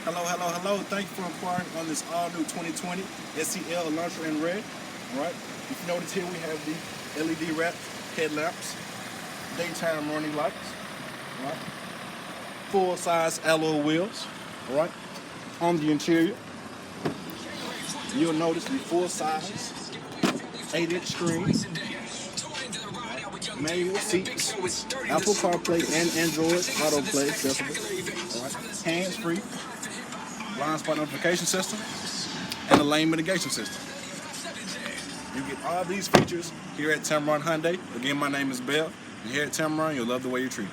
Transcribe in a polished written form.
Hello, hello, hello. Thank you for inquiring on this all-new 2020 SEL Elantra in red. All right. If you notice here, we have the LED wrapped headlamps, daytime running lights, all right. Full-size alloy wheels, all right. On the interior, you'll notice the full-size 8-inch screen, manual seats, Apple CarPlay and Android AutoPlay accessible, all right. Hands-free, blind spot notification system, and a lane mitigation system. You get all these features here at Tameron Hyundai. Again, my name is Bill, and here at Tameron, you'll love the way you're treated.